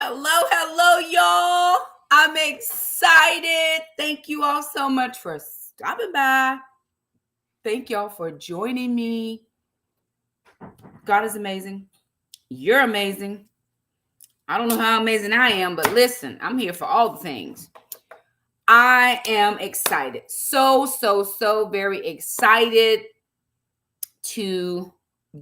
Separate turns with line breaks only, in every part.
Hello, y'all. I'm excited. Thank you all so much for stopping by. Thank y'all for joining me. God is amazing. You're amazing. I don't know how amazing I am, but listen, I'm here for all the things. I am excited. So very excited to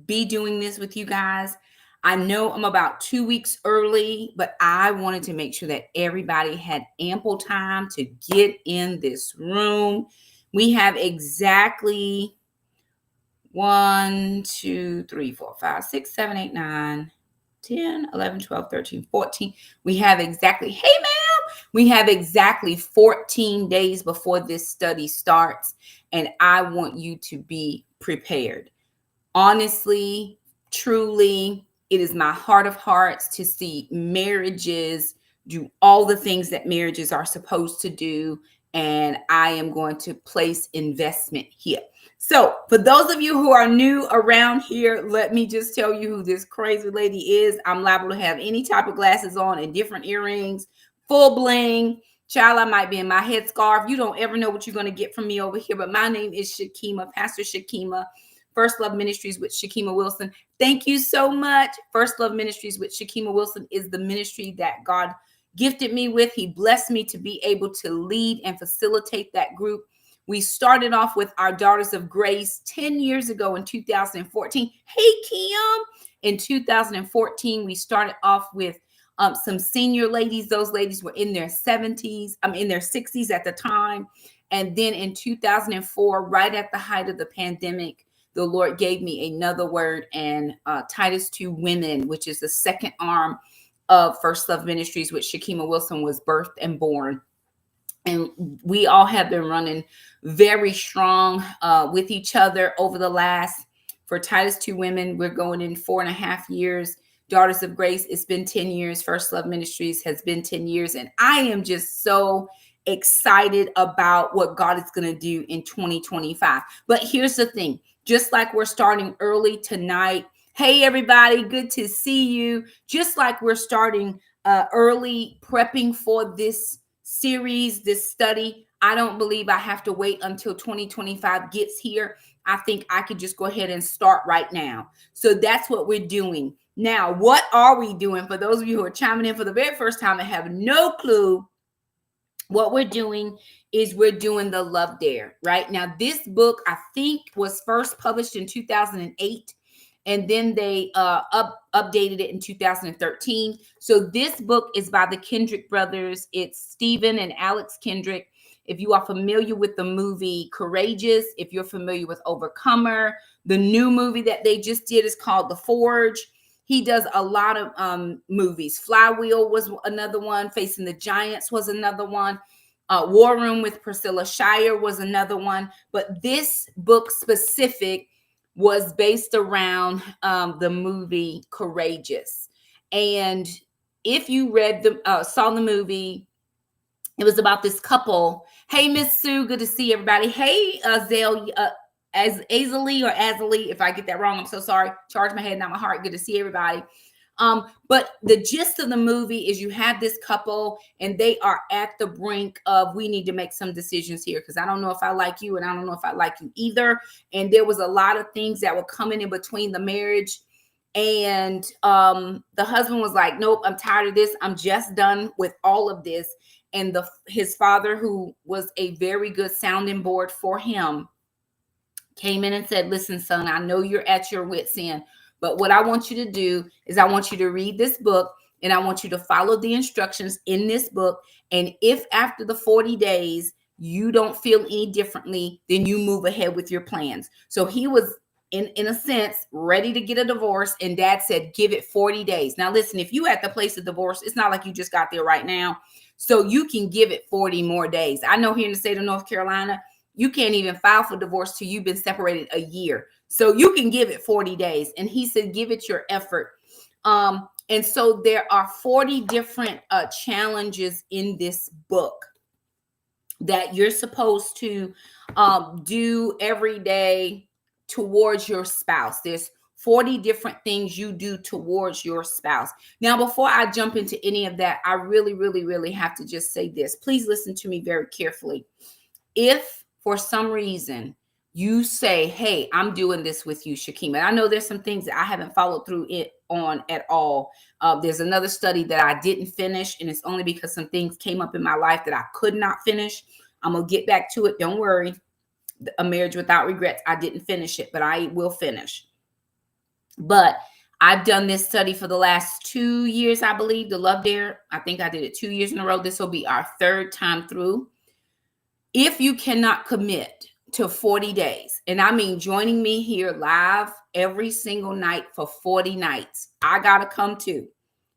be doing this with you guys. I know I'm about 2 weeks early, but I wanted to make sure that everybody had ample time to get in this room. We have exactly 1, 2, 3, 4, 5, 6, 7, 8, 9, 10, 11, 12, 13, 14. We have exactly, hey, ma'am, we have exactly 14 days before this study starts, and I want you to be prepared. Honestly, truly, it is my heart of hearts to see marriages do all the things that marriages are supposed to do. And I am going to place investment here. So for those of you who are new around here, let me just tell you who this crazy lady is. I'm liable to have any type of glasses on and different earrings, full bling. Child, I might be in my headscarf. You don't ever know what you're going to get from me over here. But my name is Shakema, Pastor Shakema. First Love Ministries with Shakema Wilson. Thank you so much. First Love Ministries with Shakema Wilson is the ministry that God gifted me with. He blessed me to be able to lead and facilitate that group. We started off with our Daughters of Grace 10 years ago in 2014. Hey, Kim. In 2014, we started off with some senior ladies. Those ladies were in their 70s, in their 60s at the time. And then in 2004, right at the height of the pandemic, the Lord gave me another word, and Titus 2 Women, which is the second arm of First Love Ministries, which Shakema Wilson was birthed and born. And we all have been running very strong with each other over the last, for Titus 2 Women, we're going in 4.5 years. Daughters of Grace, it's been 10 years. First Love Ministries has been 10 years. And I am just so excited about what God is going to do in 2025. But here's the thing, just like we're starting early tonight. Hey, everybody, good to see you. Just like we're starting early prepping for this series, this study, I don't believe I have to wait until 2025 gets here. I think I could just go ahead and start right now. So that's what we're doing. Now, what are we doing? For those of you who are chiming in for the very first time and have no clue, what we're doing is we're doing the Love Dare, right? Now, this book, I think, was first published in 2008. And then they updated it in 2013. So this book is by the Kendrick brothers. It's Stephen and Alex Kendrick. If you are familiar with the movie Courageous, if you're familiar with Overcomer, the new movie that they just did is called The Forge. He does a lot of movies. Flywheel was another one. Facing the Giants was another one. War Room with Priscilla Shire was another one. But this book specific was based around the movie Courageous. And if you saw the movie, it was about this couple. Hey, Miss Sue, good to see everybody. Hey, Azalea, Azalee or Azalee, if I get that wrong, I'm so sorry. Charge my head, not my heart. Good to see everybody. But the gist of the movie is you have this couple and they are at the brink of, we need to make some decisions here because I don't know if I like you and I don't know if I like you either. And there was a lot of things that were coming in between the marriage. And the husband was like, nope, I'm tired of this. I'm just done with all of this. And his father, who was a very good sounding board for him, came in and said, listen, son, I know you're at your wit's end, but what I want you to do is I want you to read this book and I want you to follow the instructions in this book. And if after the 40 days, you don't feel any differently, then you move ahead with your plans. So he was, in a sense, ready to get a divorce. And dad said, give it 40 days. Now, listen, if you at the place of divorce, it's not like you just got there right now. So you can give it 40 more days. I know here in the state of North Carolina, you can't even file for divorce till you've been separated a year. So you can give it 40 days. And he said, give it your effort. And so there are 40 different challenges in this book that you're supposed to do every day towards your spouse. There's 40 different things you do towards your spouse. Now, before I jump into any of that, I really, really, really have to just say this. Please listen to me very carefully. If for some reason you say, hey, I'm doing this with you, Shakema, I know there's some things that I haven't followed through it on at all. There's another study that I didn't finish, and it's only because some things came up in my life that I could not finish. I'm going to get back to it. Don't worry. A Marriage Without Regrets. I didn't finish it, but I will finish. But I've done this study for the last 2 years, I believe, the Love Dare. I think I did it 2 years in a row. This will be our third time through. If you cannot commit to 40 days, and I mean joining me here live every single night for 40 nights, I got to come too.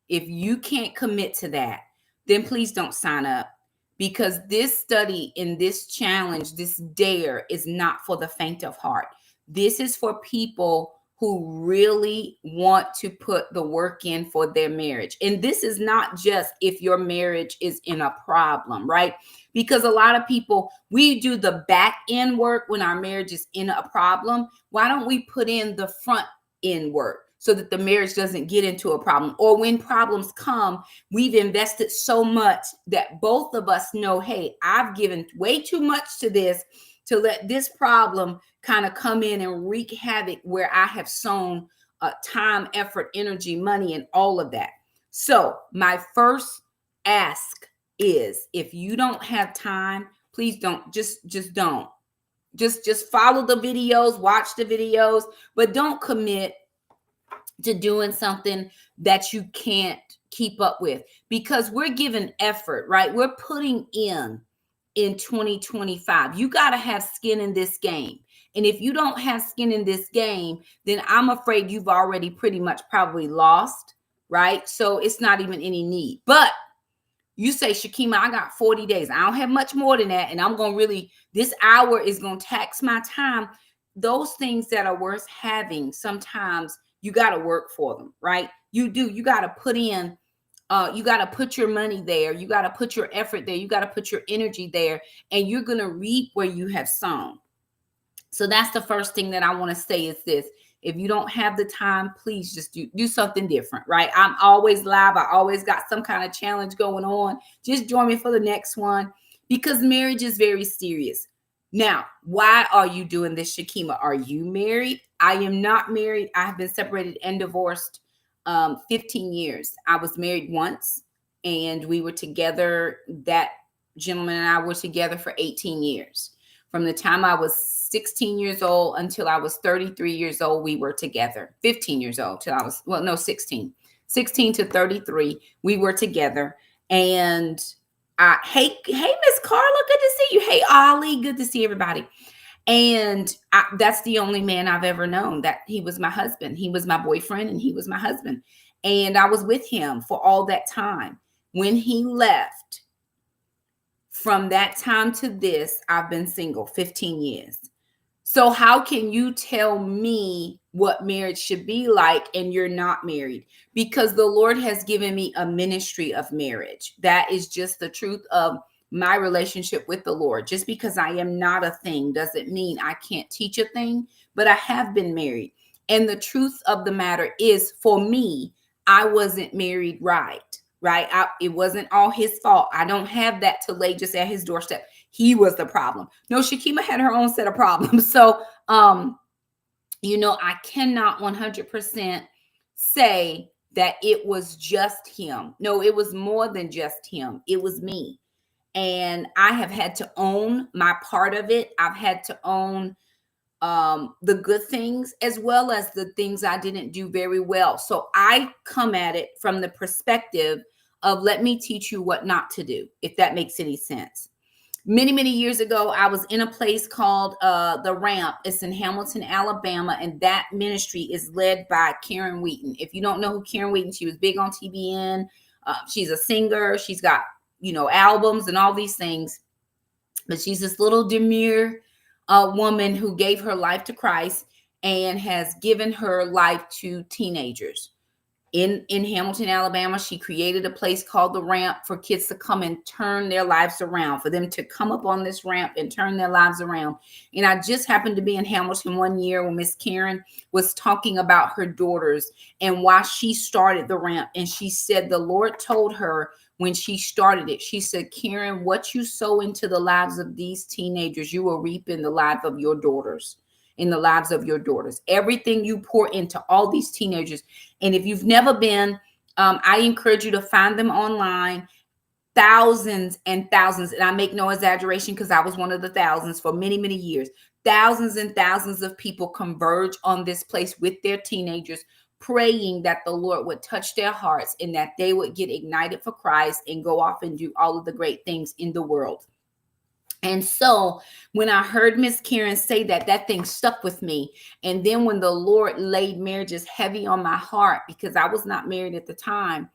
If you can't commit to that, then please don't sign up, because this study and this challenge, this dare, is not for the faint of heart. This is for people who really want to put the work in for their marriage. And this is not just if your marriage is in a problem, right? Because a lot of people, we do the back end work when our marriage is in a problem. Why don't we put in the front end work so that the marriage doesn't get into a problem? Or when problems come, we've invested so much that both of us know, hey, I've given way too much to this to let this problem kind of come in and wreak havoc where I have sown time, effort, energy, money, and all of that. So my first ask is, if you don't have time, please don't, just don't. Just follow the videos, watch the videos, but don't commit to doing something that you can't keep up with, because we're giving effort, right? We're putting in 2025. You got to have skin in this game. And if you don't have skin in this game, then I'm afraid you've already pretty much probably lost, right? So it's not even any need. But you say, Shakema, I got 40 days. I don't have much more than that. And I'm going to really, this hour is going to tax my time. Those things that are worth having, sometimes you got to work for them, right? You do. You got to put in, you got to put your money there. You got to put your effort there. You got to put your energy there, and you're going to reap where you have sown. So that's the first thing that I want to say is this. If you don't have the time, please just do something different, right? I'm always live. I always got some kind of challenge going on. Just join me for the next one, because marriage is very serious. Now, why are you doing this, Shakema? Are you married? I am not married. I have been separated and divorced 15 years. I was married once, and we were together. That gentleman and I were together for 18 years. From the time I was 16 years old until I was 33 years old, we were together. 15 years old till I was, 16. 16 to 33, we were together. And hey, Miss Carla, good to see you. Hey, Ollie, good to see everybody. And that's the only man I've ever known, that he was my husband. He was my boyfriend, and he was my husband. And I was with him for all that time. When he left, from that time to this, I've been single 15 years. So how can you tell me what marriage should be like and you're not married? Because the Lord has given me a ministry of marriage. That is just the truth of my relationship with the Lord. Just because I am not a thing doesn't mean I can't teach a thing, but I have been married. And the truth of the matter is, for me, I wasn't married right? It wasn't all his fault. I don't have that to lay just at his doorstep. He was the problem. No, Shakema had her own set of problems. So, I cannot 100% say that it was just him. No, it was more than just him. It was me. And I have had to own my part of it. I've had to own the good things as well as the things I didn't do very well. So I come at it from the perspective of, let me teach you what not to do, if that makes any sense. Many, many years ago, I was in a place called The Ramp. It's in Hamilton, Alabama, and that ministry is led by Karen Wheaton. If you don't know who Karen Wheaton, she was big on TBN. She's a singer. She's got, albums and all these things. But she's this little demure woman who gave her life to Christ and has given her life to teenagers. in Hamilton, Alabama. She created a place called the Ramp for kids to come and turn their lives around, for them to come up on this ramp and turn their lives around. And I just happened to be in Hamilton one year when Miss Karen was talking about her daughters and why she started the Ramp. And she said the Lord told her when she started it, she said, Karen, what you sow into the lives of these teenagers, you will reap in the life of your daughters. In the lives of your daughters, everything you pour into all these teenagers. And if you've never been, I encourage you to find them online. Thousands and thousands, and I make no exaggeration because I was one of the thousands for many, many years. Thousands and thousands of people converge on this place with their teenagers, praying that the Lord would touch their hearts and that they would get ignited for Christ and go off and do all of the great things in the world. And so when I heard Miss Karen say that, that thing stuck with me. And then when the Lord laid marriages heavy on my heart, because I was not married at the time,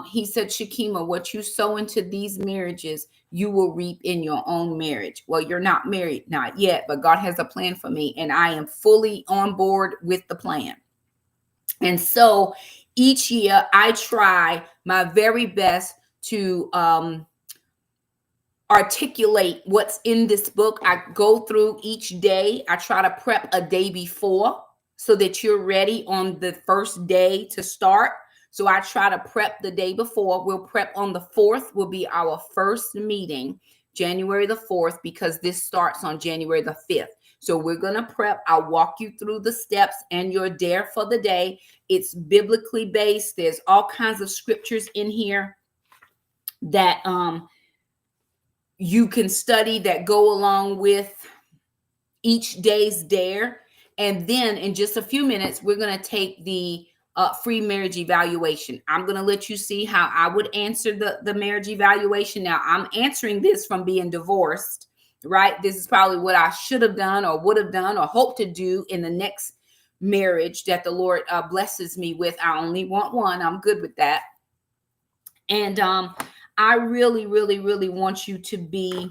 he said, Shakema, what you sow into these marriages, you will reap in your own marriage. Well, you're not married, not yet, but God has a plan for me, and I am fully on board with the plan. And so each year I try my very best to articulate what's in this book. I go through each day. I try to prep a day before so that you're ready on the first day to start. So I try to prep the day before. We'll prep on the 4th will be our first meeting, January the 4th, because this starts on January the 5th. So we're going to prep. I'll walk you through the steps and you're there for the day. It's biblically based. There's all kinds of scriptures in here that you can study that go along with each day's dare. And then in just a few minutes, we're going to take the free marriage evaluation. I'm going to let you see how I would answer the marriage evaluation. Now, I'm answering this from being divorced, right? This is probably what I should have done or would have done or hope to do in the next marriage that the Lord blesses me with. I only want one. I'm good with that. And I really, really, really want you to be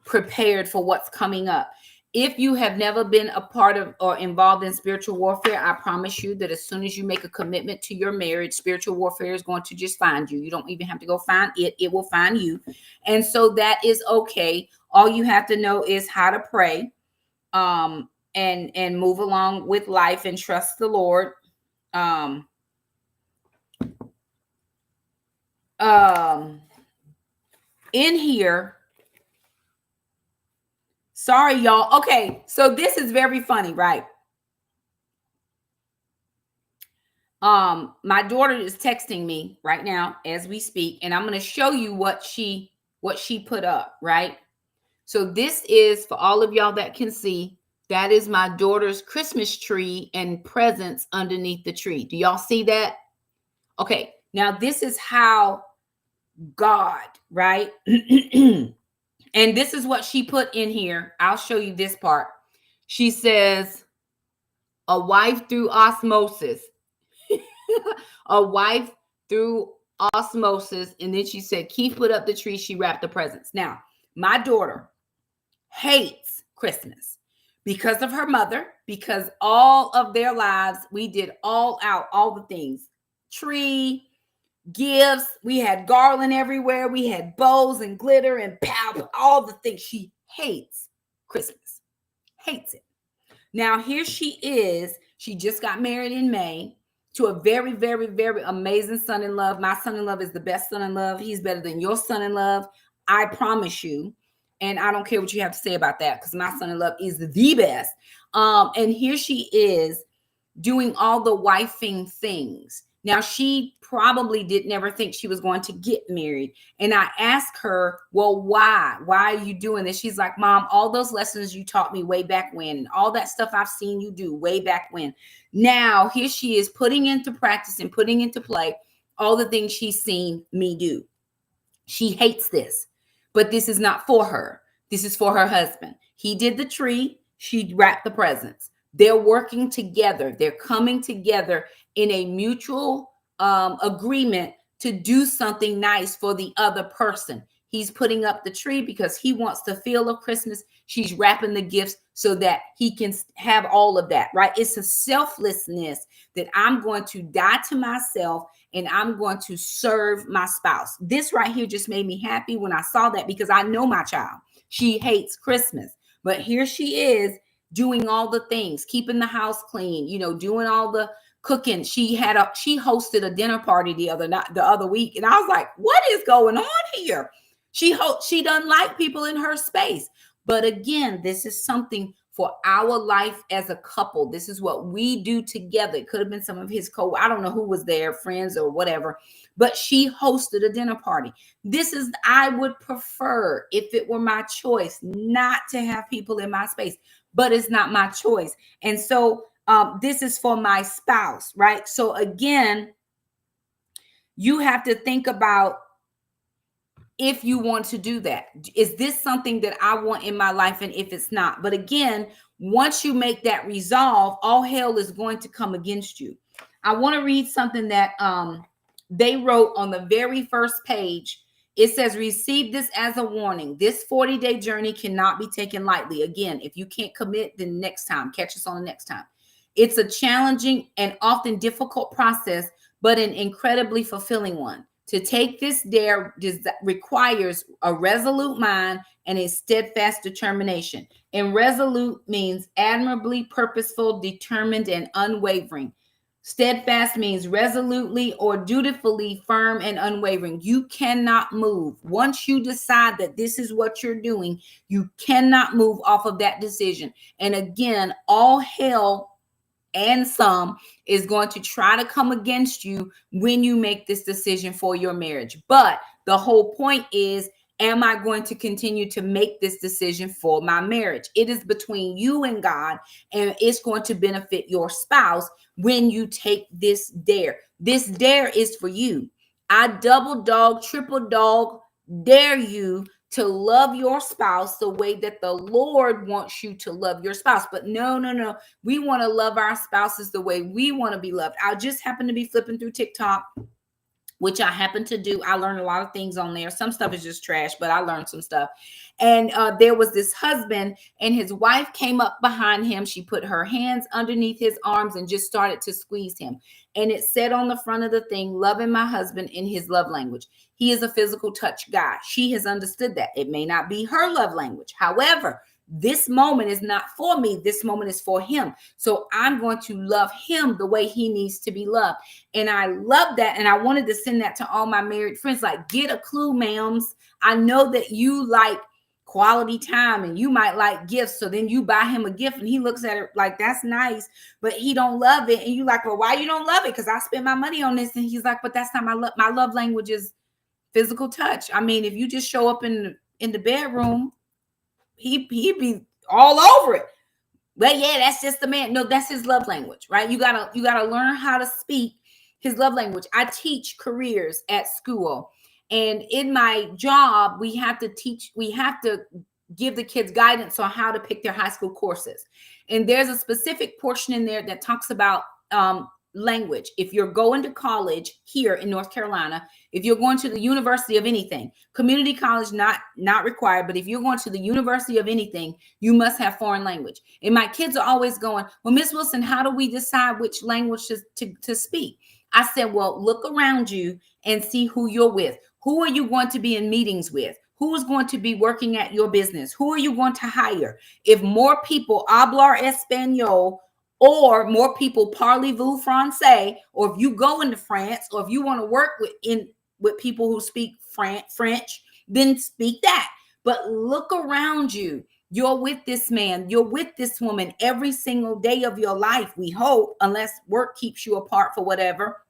prepared for what's coming up. If you have never been a part of or involved in spiritual warfare, I promise you that as soon as you make a commitment to your marriage, spiritual warfare is going to just find you. You don't even have to go find it. It will find you. And so that is okay. All you have to know is how to pray and move along with life and trust the Lord. In here, sorry, y'all. Okay, so this is very funny, right? My daughter is texting me right now as we speak, and I'm going to show you what she put up, right? So this is for all of y'all that can see. That is my daughter's Christmas tree and presents underneath the tree. Do y'all see that? Okay, now this is how God, right? And this is what she put in here. I'll show you this part. She says, a wife through osmosis. A wife through osmosis. And then she said, Keith put up the tree. She wrapped the presents. Now, my daughter hates Christmas because of her mother, because all of their lives, we did all the things. Tree, gifts, we had garland everywhere, we had bows and glitter and pow, all the things. She hates Christmas, hates it. Now here she is. She just got married in May to a very, very, very amazing son-in-law. My son-in-law is the best son-in-law. He's better than your son-in-law, I promise you. And I don't care what you have to say about that, because my son-in-law is the best. And here she is doing all the wifing things. Now, she probably did never think she was going to get married. And I asked her, well, why? Why are you doing this? She's like, Mom, all those lessons you taught me way back when, and all that stuff I've seen you do way back when. Now, here she is putting into practice and putting into play all the things she's seen me do. She hates this, but this is not for her. This is for her husband. He did the tree. She wrapped the presents. They're working together. They're coming together in a mutual agreement to do something nice for the other person. He's putting up the tree because he wants the feel of Christmas. She's wrapping the gifts so that he can have all of that, right? It's a selflessness that I'm going to die to myself and I'm going to serve my spouse. This right here just made me happy when I saw that, because I know my child. She hates Christmas, but here she is doing all the things, keeping the house clean, doing all the cooking. She hosted a dinner party the other week, and I was like, what is going on here? She doesn't like people in her space. But again, this is something for our life as a couple. This is what we do together. It could have been some of his I don't know who was there, friends or whatever, but she hosted a dinner party. I would prefer, if it were my choice, not to have people in my space, but it's not my choice. And so this is for my spouse, right? So again, you have to think about, if you want to do that, is this something that I want in my life? And if it's not, but again, once you make that resolve, all hell is going to come against you. I want to read something that they wrote on the very first page. It says, receive this as a warning. This 40-day journey cannot be taken lightly. Again, if you can't commit, then next time, catch us on the next time. It's a challenging and often difficult process, but an incredibly fulfilling one. To take this dare requires a resolute mind and a steadfast determination. And resolute means admirably purposeful, determined, and unwavering. Steadfast means resolutely or dutifully firm and unwavering. You cannot move. Once you decide that this is what you're doing, you cannot move off of that decision. And again, all hell and some is going to try to come against you when you make this decision for your marriage. But the whole point is, am I going to continue to make this decision for my marriage? It is between you and God, and it's going to benefit your spouse when you take this dare. This dare is for you. I double dog, triple dog dare you to love your spouse the way that the Lord wants you to love your spouse. But no. We want to love our spouses the way we want to be loved. I just happened to be flipping through TikTok, which I happen to do. I learned a lot of things on there. Some stuff is just trash, but I learned some stuff. And there was this husband, and his wife came up behind him. She put her hands underneath his arms and just started to squeeze him. And it said on the front of the thing, loving my husband in his love language. He is a physical touch guy. She has understood that. It may not be her love language. However, this moment is not for me. This moment is for him. So I'm going to love him the way he needs to be loved. And I love that. And I wanted to send that to all my married friends. Like, get a clue, ma'ams. I know that you like quality time and you might like gifts. So then you buy him a gift and he looks at it like, that's nice, but he don't love it. And you like, well, why you don't love it? Because I spent my money on this. And he's like, but that's not my love language is physical touch. I mean, if you just show up in the bedroom, he'd be all over it. Well, yeah, that's just the man. No, that's his love language, right? You gotta learn how to speak his love language. I teach careers at school, and in my job, we have to give the kids guidance on how to pick their high school courses. And there's a specific portion in there that talks about language. If you're going to college here in North Carolina, if you're going to the university of anything, community college not required, but if you're going to the university of anything, you must have foreign language. And my kids are always going, well, Miss Wilson, how do we decide which language to speak? I said, well, look around you and see who you're with. Who are you going to be in meetings with? Who is going to be working at your business? Who are you going to hire? If more people hablar español, or more people parlez-vous français, or if you go into France, or if you want to work with people who speak French, then speak that. But look around you. You're with this man, you're with this woman every single day of your life, we hope, unless work keeps you apart for whatever.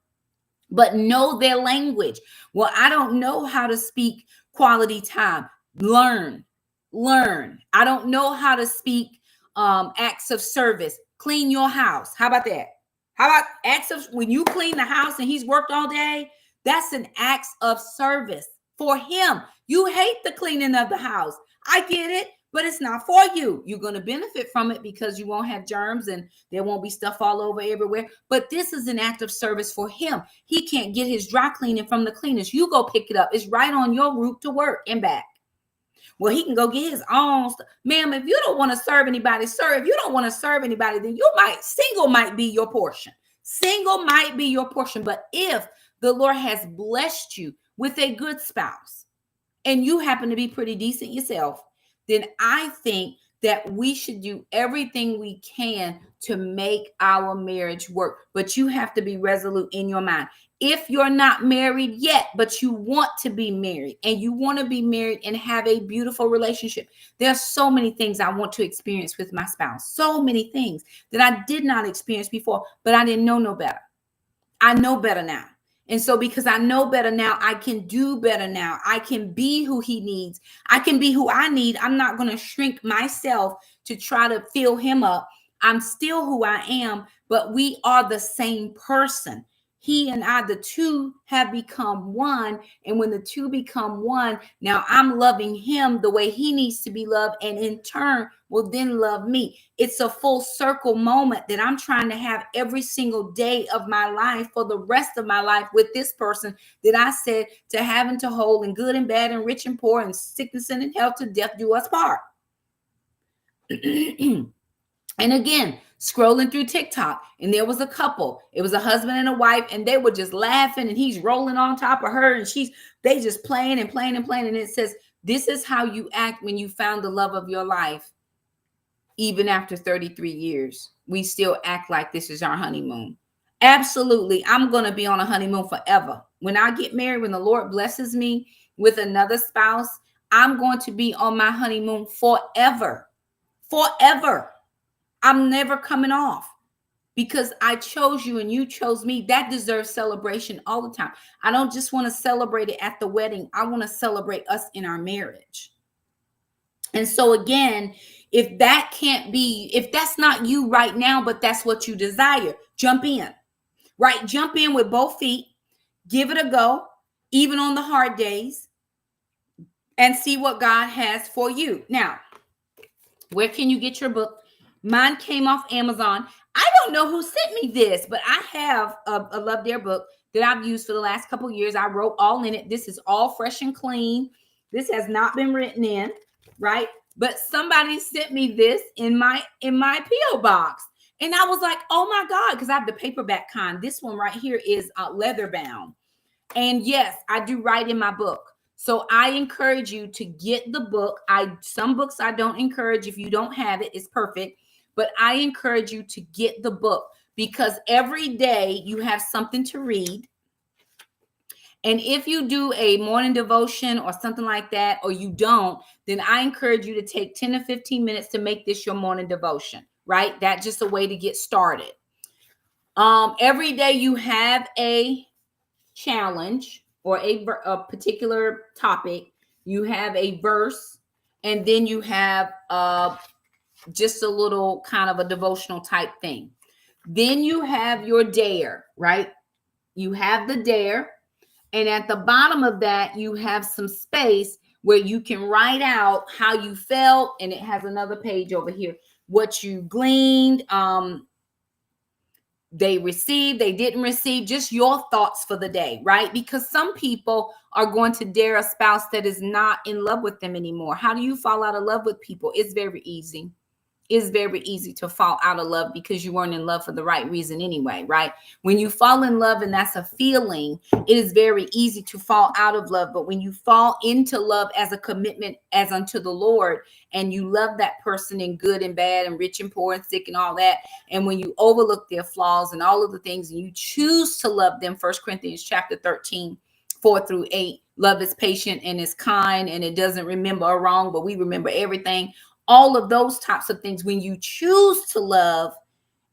But know their language. Well, I don't know how to speak quality time. Learn. I don't know how to speak acts of service. Clean your house. How about that? How about acts of, when you clean the house and he's worked all day, that's an act of service for him. You hate the cleaning of the house. I get it, but it's not for you. You're going to benefit from it because you won't have germs and there won't be stuff all over everywhere. But this is an act of service for him. He can't get his dry cleaning from the cleaners. You go pick it up. It's right on your route to work and back. Well, he can go get his own stuff. Ma'am, if you don't want to serve anybody, sir, if you don't want to serve anybody, then single might be your portion. Single might be your portion. But if the Lord has blessed you with a good spouse and you happen to be pretty decent yourself, then I think that we should do everything we can to make our marriage work. But you have to be resolute in your mind. If you're not married yet, but you want to be married and you want to be married and have a beautiful relationship, there's so many things I want to experience with my spouse. So many things that I did not experience before, but I didn't know no better. I know better now. And so because I know better now, I can do better now. I can be who he needs. I can be who I need. I'm not going to shrink myself to try to fill him up. I'm still who I am, but we are the same person. He and I, the two have become one. And when the two become one, now I'm loving him the way he needs to be loved. And in turn, will then love me. It's a full circle moment that I'm trying to have every single day of my life for the rest of my life with this person that I said to have and to hold, and good and bad and rich and poor and sickness and in health, to death do us part. And again, scrolling through TikTok, and there was a couple. It was a husband and a wife, and they were just laughing, and he's rolling on top of her, and they just playing and playing and playing. And it says, this is how you act when you found the love of your life. Even after 33 years, we still act like this is our honeymoon. Absolutely. I'm going to be on a honeymoon forever. When I get married, when the Lord blesses me with another spouse, I'm going to be on my honeymoon forever. Forever. I'm never coming off because I chose you and you chose me. That deserves celebration all the time. I don't just want to celebrate it at the wedding. I want to celebrate us in our marriage. And so again, if that's not you right now, but that's what you desire, jump in, right? Jump in with both feet, give it a go, even on the hard days, and see what God has for you. Now, where can you get your book? Mine came off Amazon. I don't know who sent me this, but I have a Love Dare book that I've used for the last couple of years. I wrote all in it. This is all fresh and clean. This has not been written in, right? But somebody sent me this in my P.O. box. And I was like, oh my God, because I have the paperback kind. This one right here is leather bound. And yes, I do write in my book. So I encourage you to get the book. Some books I don't encourage. If you don't have it, it's perfect. But I encourage you to get the book because every day you have something to read. And if you do a morning devotion or something like that, or you don't, then I encourage you to take 10 to 15 minutes to make this your morning devotion, right? That's just a way to get started. Every day you have a challenge or a particular topic. You have a verse, and then you have just a little kind of a devotional type thing. Then you have your dare, right? You have the dare. And at the bottom of that, you have some space where you can write out how you felt. And it has another page over here, what you gleaned, they received, they didn't receive, just your thoughts for the day, right? Because some people are going to dare a spouse that is not in love with them anymore. How do you fall out of love with people? It's very easy. It's very easy to fall out of love because you weren't in love for the right reason anyway, right? When you fall in love and that's a feeling, it is very easy to fall out of love. But when you fall into love as a commitment as unto the Lord, and you love that person in good and bad and rich and poor and sick and all that, and when you overlook their flaws and all of the things, and you choose to love them, 1 Corinthians chapter 13, 4-8, love is patient and is kind, and it doesn't remember a wrong, but we remember everything. All of those types of things, when you choose to love,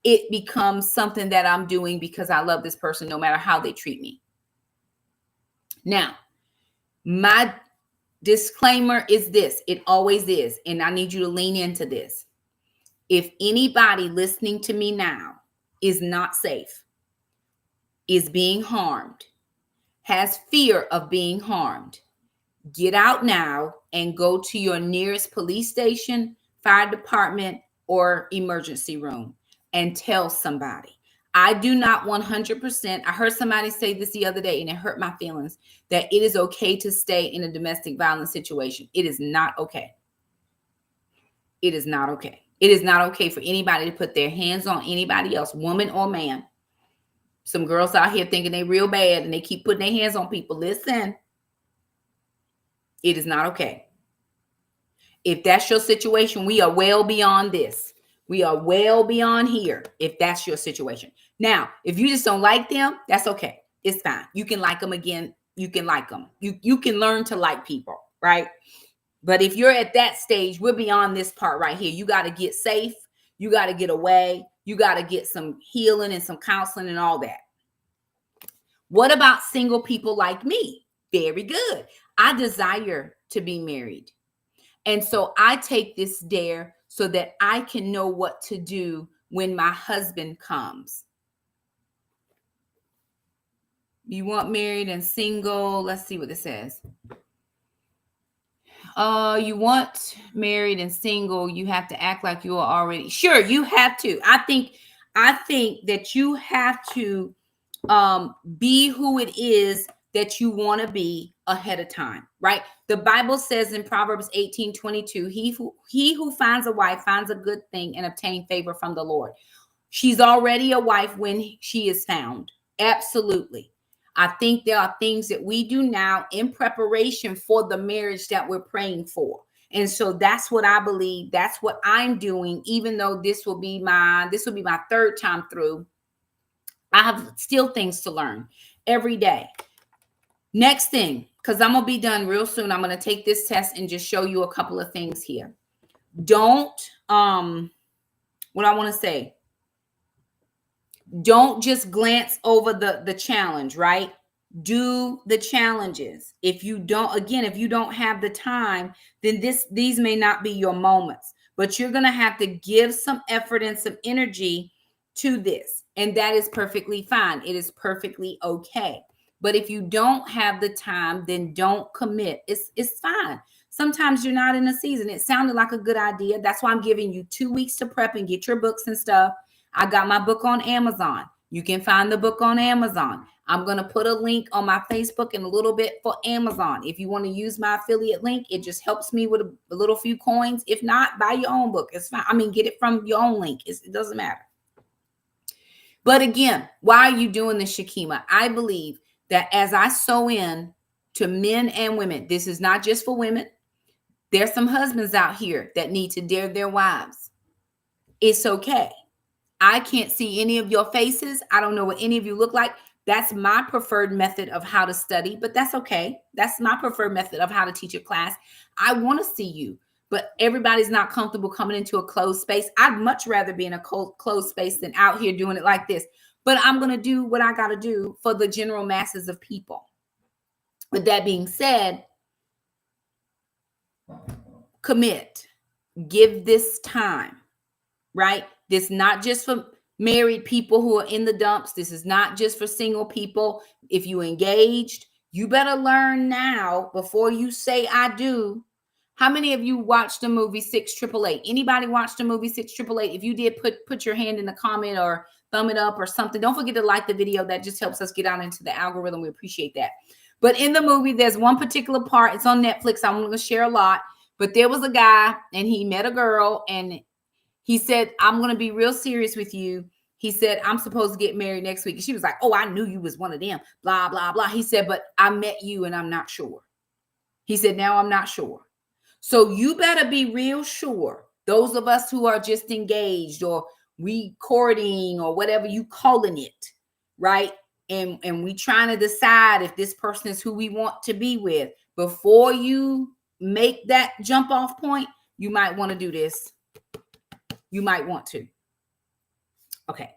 it becomes something that I'm doing because I love this person no matter how they treat me. Now, my disclaimer is this. It always is. And I need you to lean into this. If anybody listening to me now is not safe, is being harmed, has fear of being harmed, get out now and go to your nearest police station, fire department, or emergency room and tell somebody. I do not 100%. I heard somebody say this the other day and it hurt my feelings, that it is okay to stay in a domestic violence situation. It is not okay. It is not okay. It is not okay for anybody to put their hands on anybody else, woman or man. Some girls out here thinking they real bad and they keep putting their hands on people. Listen, it is not okay. If that's your situation, we are well beyond this. We are well beyond here if that's your situation. Now, if you just don't like them, that's okay. It's fine. You can like them again. You can like them. You can learn to like people, right? But if you're at that stage, we're beyond this part right here. You got to get safe. You got to get away. You got to get some healing and some counseling and all that. What about single people like me? Very good. I desire to be married. And so I take this dare so that I can know what to do when my husband comes. You want married and single? Let's see what it says. You want married and single, you have to act like you are already. Sure, you have to. I think that you have to be who it is that you want to be ahead of time, right? The Bible says in Proverbs 18:22, he who finds a wife finds a good thing and obtain favor from the Lord. She's already a wife when she is found. Absolutely. I think there are things that we do now in preparation for the marriage that we're praying for. And so that's what I believe. That's what I'm doing, even though this will be my third time through. I have still things to learn every day. Next thing, because I'm going to be done real soon. I'm going to take this test and just show you a couple of things here. Don't, what I want to say, don't just glance over the challenge, right? Do the challenges. If you don't have the time, then these may not be your moments, but you're going to have to give some effort and some energy to this. And that is perfectly fine. It is perfectly okay. But if you don't have the time, then don't commit. It's fine. Sometimes you're not in a season. It sounded like a good idea. That's why I'm giving you 2 weeks to prep and get your books and stuff. I got my book on Amazon. You can find the book on Amazon. I'm going to put a link on my Facebook in a little bit for Amazon. If you want to use my affiliate link, it just helps me with a little few coins. If not, buy your own book. It's fine. I mean, get it from your own link. It doesn't matter. But again, why are you doing this, Shakema? I believe that as I sow in to men and women, this is not just for women. There's some husbands out here that need to dare their wives. It's okay. I can't see any of your faces. I don't know what any of you look like. That's my preferred method of how to study, but that's okay. That's my preferred method of how to teach a class. I want to see you, but everybody's not comfortable coming into a closed space. I'd much rather be in a closed space than out here doing it like this. But I'm going to do what I got to do for the general masses of people. With that being said, commit. Give this time, right? This is not just for married people who are in the dumps. This is not just for single people. If you engaged, you better learn now before you say I do. How many of you watched the movie 688? Anybody watched the movie 688? If you did, put your hand in the comment or thumb it up or something. Don't forget to like the video. That just helps us get out into the algorithm. We appreciate that. But in the movie, there's one particular part. It's on Netflix. I'm going to share a lot. But there was a guy and he met a girl and he said, I'm going to be real serious with you. He said, I'm supposed to get married next week. And she was like, oh, I knew you was one of them, blah, blah, blah. He said, but I met you and I'm not sure. He said, now I'm not sure. So you better be real sure. Those of us who are just engaged or we courting or whatever you calling it, right? And we trying to decide if this person is who we want to be with. Before you make that jump off point, you might want to do this. You might want to. Okay.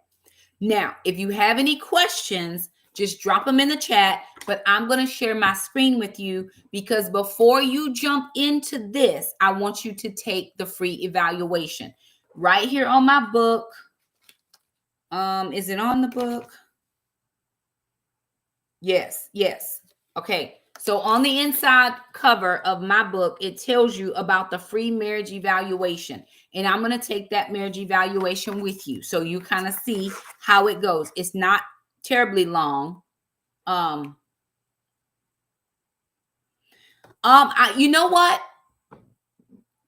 Now, if you have any questions, just drop them in the chat, but I'm going to share my screen with you because before you jump into this, I want you to take the free evaluation right here on my book. Is it on the book? Yes. Okay. So on the inside cover of my book, it tells you about the free marriage evaluation. And I'm going to take that marriage evaluation with you so you kind of see how it goes. It's not terribly long. You know what?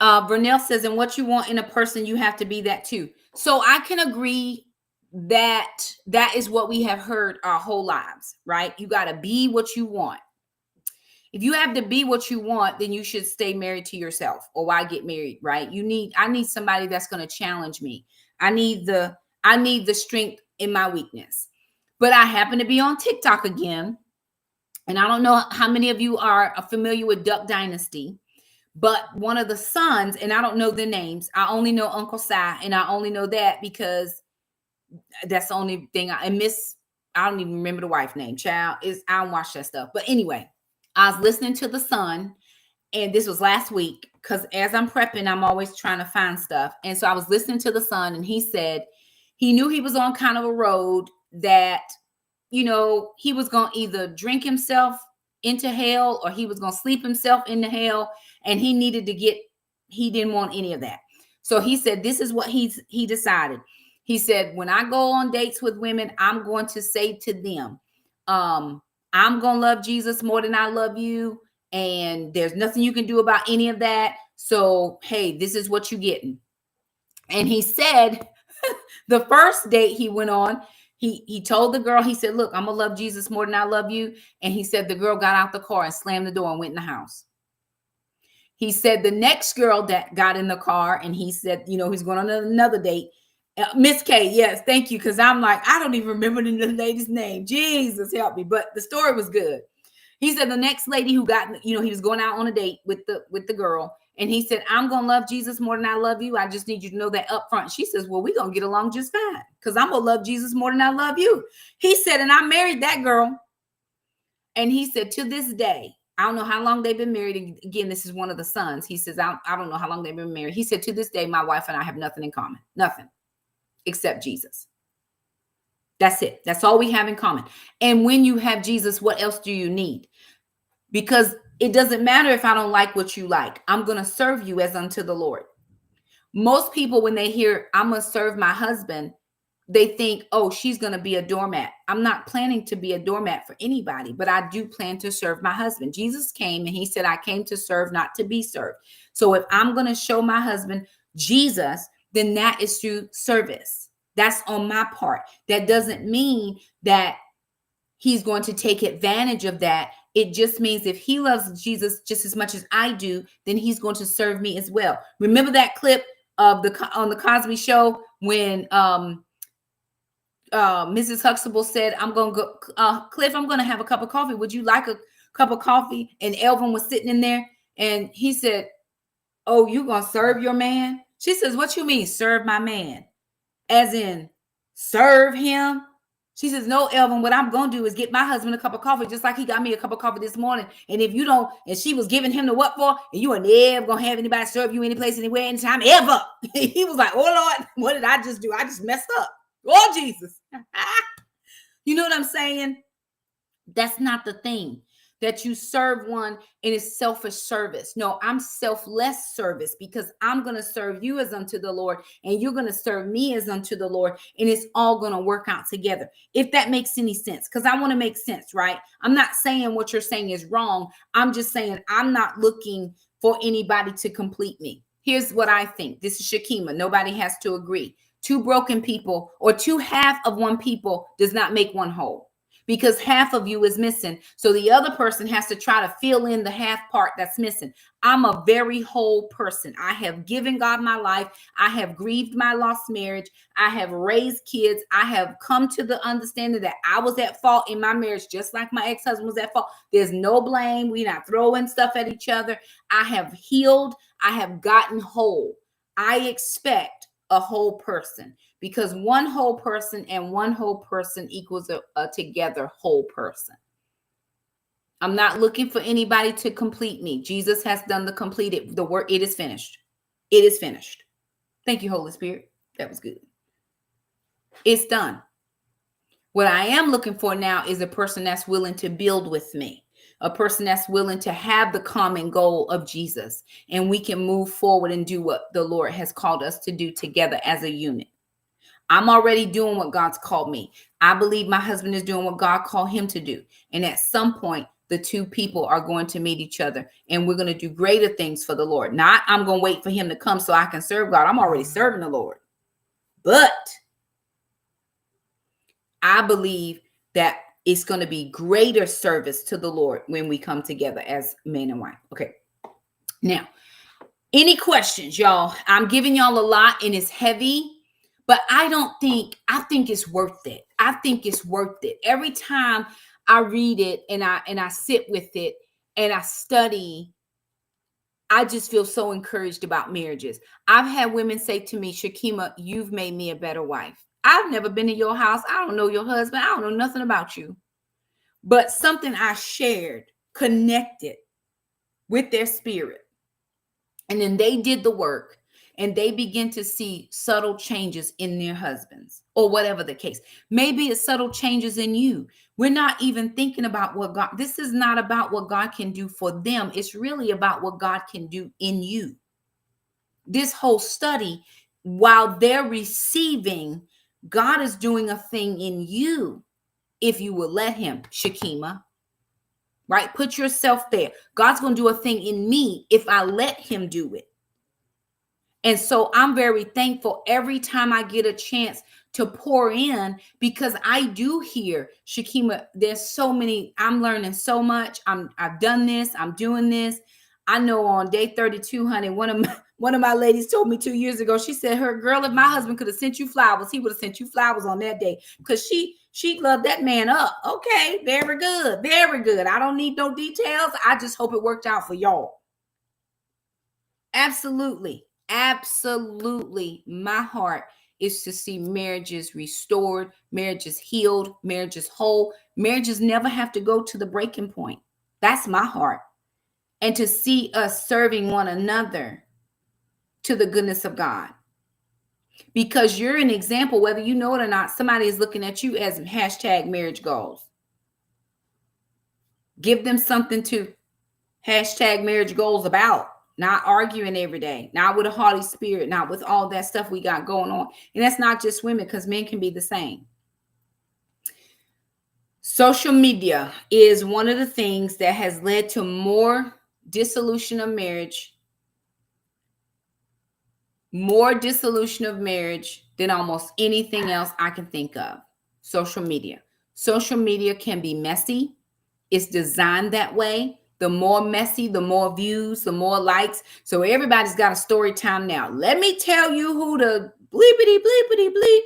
Vernell says, and what you want in a person, you have to be that too. So I can agree that that is what we have heard our whole lives, right? You got to be what you want. If you have to be what you want, then you should stay married to yourself, or why get married, right? I need somebody that's going to challenge me. I need the strength in my weakness. But I happen to be on TikTok again. And I don't know how many of you are familiar with Duck Dynasty, but one of the sons, and I don't know the names. I only know Uncle Si, and I only know that because that's the only thing I don't even remember the wife's name. Child, I don't watch that stuff. But anyway, I was listening to the son, and this was last week, because as I'm prepping, I'm always trying to find stuff. And so I was listening to the son, and he said he knew he was on kind of a road that, you know, he was going to either drink himself into hell or he was going to sleep himself into hell. And he didn't want any of that. So he said, this is what he decided. He said, when I go on dates with women, I'm going to say to them, I'm going to love Jesus more than I love you. And there's nothing you can do about any of that. So, hey, this is what you're getting. And he said, the first date he went on, he told the girl, he said, look, I'm going to love Jesus more than I love you. And he said the girl got out the car and slammed the door and went in the house. He said the next girl that got in the car, and he said, you know, he's going on another date. Miss K, yes, thank you. Because I'm like, I don't even remember the lady's name. Jesus, help me. But the story was good. He said the next lady who got, you know, he was going out on a date with the girl. And he said, I'm going to love Jesus more than I love you. I just need you to know that up front. She says, well, we're going to get along just fine because I'm going to love Jesus more than I love you. He said, and I married that girl. And he said, to this day, I don't know how long they've been married. Again, this is one of the sons. He says, I don't know how long they've been married. He said, to this day, my wife and I have nothing in common. Nothing except Jesus. That's it. That's all we have in common. And when you have Jesus, what else do you need? Because it doesn't matter if I don't like what you like. I'm going to serve you as unto the Lord. Most people, when they hear I'm going to serve my husband, they think, oh, she's going to be a doormat. I'm not planning to be a doormat for anybody, but I do plan to serve my husband. Jesus came and he said, I came to serve, not to be served. So if I'm going to show my husband Jesus, then that is through service. That's on my part. That doesn't mean that he's going to take advantage of that. It just means if he loves Jesus just as much as I do, then he's going to serve me as well. Remember that clip of on the Cosby Show when Mrs. Huxtable said, I'm going to go, Cliff, I'm going to have a cup of coffee. Would you like a cup of coffee? And Elvin was sitting in there and he said, oh, you going to serve your man? She says, what you mean serve my man? As in serve him? She says, no, Elvin, what I'm going to do is get my husband a cup of coffee, just like he got me a cup of coffee this morning. And if you don't, and she was giving him the what for, and you are never going to have anybody serve you any place, anywhere, anytime, ever. He was like, oh, Lord, what did I just do? I just messed up. Oh, Jesus. You know what I'm saying? That's not the thing. That you serve one and it's selfish service. No, I'm selfless service because I'm going to serve you as unto the Lord and you're going to serve me as unto the Lord. And it's all going to work out together. If that makes any sense, because I want to make sense, right? I'm not saying what you're saying is wrong. I'm just saying I'm not looking for anybody to complete me. Here's what I think. This is Shakema. Nobody has to agree. Two broken people or two half of one people does not make one whole. Because half of you is missing. So the other person has to try to fill in the half part that's missing. I'm a very whole person. I have given God my life. I have grieved my lost marriage. I have raised kids. I have come to the understanding that I was at fault in my marriage, just like my ex-husband was at fault. There's no blame. We're not throwing stuff at each other. I have healed. I have gotten whole. I expect a whole person. Because one whole person and one whole person equals a together whole person. I'm not looking for anybody to complete me. Jesus has done the work. It is finished. It is finished. Thank you, Holy Spirit. That was good. It's done. What I am looking for now is a person that's willing to build with me. a person that's willing to have the common goal of Jesus, and we can move forward and do what the Lord has called us to do together as a unit. I'm already doing what God's called me. I believe my husband is doing what God called him to do. And at some point, the two people are going to meet each other, and we're going to do greater things for the Lord. Not I'm going to wait for him to come so I can serve God. I'm already serving the Lord. But I believe that it's going to be greater service to the Lord when we come together as man and wife. Okay. Now, any questions, y'all? I'm giving y'all a lot and it's heavy, but I think it's worth it. I think it's worth it. Every time I read it and I sit with it and I study, I just feel so encouraged about marriages. I've had women say to me, Shakema, you've made me a better wife. I've never been to your house. I don't know your husband. I don't know nothing about you. But something I shared connected with their spirit. And then they did the work and they begin to see subtle changes in their husbands or whatever the case. Maybe it's subtle changes in you. We're not even thinking about what God, this is not about what God can do for them. It's really about what God can do in you. This whole study, while they're receiving, God is doing a thing in you if you will let him, Shakema. Right? Put yourself there. God's going to do a thing in me if I let him do it. And so I'm very thankful every time I get a chance to pour in, because I do hear, Shakema, there's so many, I'm learning so much. I've done this. I'm doing this. I know on day 32, honey, one of my ladies told me 2 years ago, she said, her girl, if my husband could have sent you flowers, he would have sent you flowers on that day, because she loved that man up. Okay, very good. Very good. I don't need no details. I just hope it worked out for y'all. Absolutely. Absolutely. My heart is to see marriages restored, marriages healed, marriages whole. Marriages never have to go to the breaking point. That's my heart. And to see us serving one another to the goodness of God. Because you're an example, whether you know it or not, somebody is looking at you as hashtag marriage goals. Give them something to hashtag marriage goals about. Not arguing every day, not with a haughty spirit, not with all that stuff we got going on. And that's not just women, because men can be the same. Social media is one of the things that has led to more dissolution of marriage, than almost anything else I can think of. Social media. Social media can be messy. It's designed that way. The more messy, the more views, the more likes. So everybody's got a story time now. Let me tell you who the bleepity bleep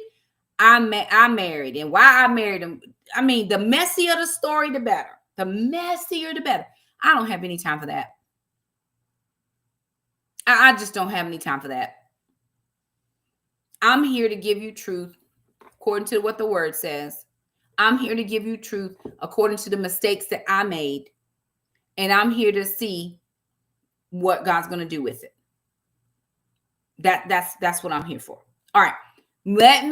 I married and why I married him. I mean, the messier the story, the better. The messier, the better. I don't have any time for that. I just don't have any time for that. I'm here to give you truth according to what the word says. I'm here to give you truth according to the mistakes that I made. And I'm here to see what God's going to do with it. That's what I'm here for. All right. Let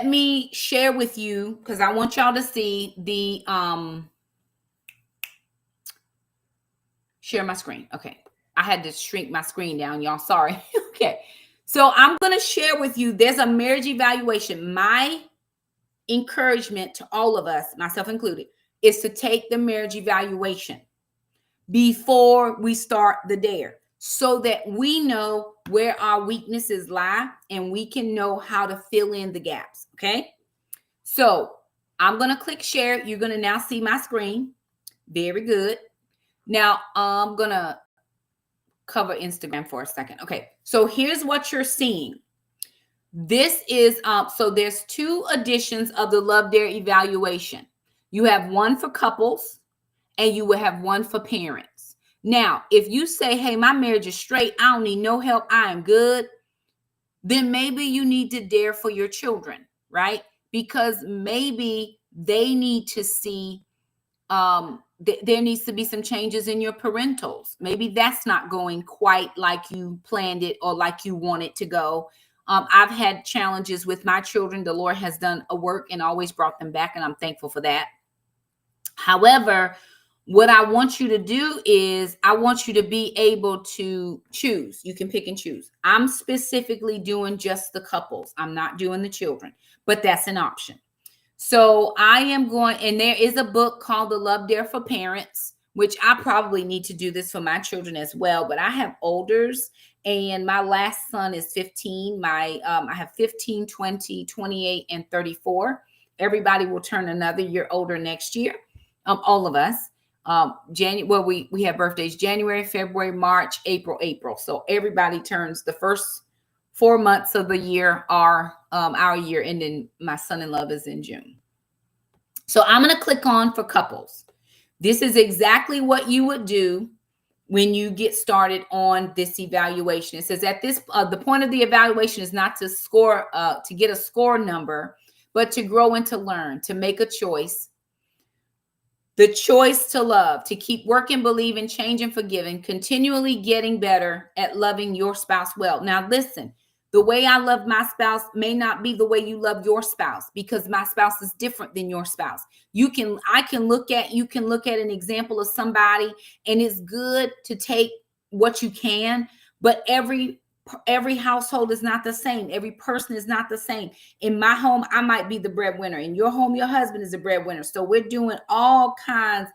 me share with you, because I want y'all to see the share my screen. Okay. I had to shrink my screen down, y'all. Sorry. Okay. So I'm going to share with you, there's a marriage evaluation. My encouragement to all of us, myself included, is to take the marriage evaluation before we start the dare, so that we know where our weaknesses lie and we can know how to fill in the gaps. Okay. So I'm going to click share. You're going to now see my screen. Very good. Now I'm going to cover Instagram for a second. Okay. So here's what you're seeing. This is, so there's 2 editions of the Love Dare evaluation. You have one for couples and you will have one for parents. Now, if you say, hey, my marriage is straight, I don't need no help, I am good, then maybe you need to dare for your children, right? Because maybe they need to see, there needs to be some changes in your parentals. Maybe that's not going quite like you planned it or like you want it to go. I've had challenges with my children. The Lord has done a work and always brought them back, and I'm thankful for that. However, what I want you to do is I want you to be able to choose. You can pick and choose. I'm specifically doing just the couples. I'm not doing the children, but that's an option. So I am going, and there is a book called The Love Dare for Parents, which I probably need to do this for my children as well. But I have olders, and my last son is 15. I have 15, 20, 28, and 34. Everybody will turn another year older next year. All of us. We have birthdays January, February, March, April. So everybody turns the first 4 months of the year are our year, and then my son-in-law is in June. So I'm going to click on for couples. This is exactly what you would do when you get started on this evaluation. It says at this, the point of the evaluation is not to score, to get a score number, but to grow and to learn, to make a choice. The choice to love, to keep working, believing, changing, forgiving, continually getting better at loving your spouse well. Now, listen, the way I love my spouse may not be the way you love your spouse, because my spouse is different than your spouse. You can look at an example of somebody, and it's good to take what you can, but every household is not the same. Every person is not the same. In my home, I might be the breadwinner. In your home, your husband is the breadwinner. So we're doing all kinds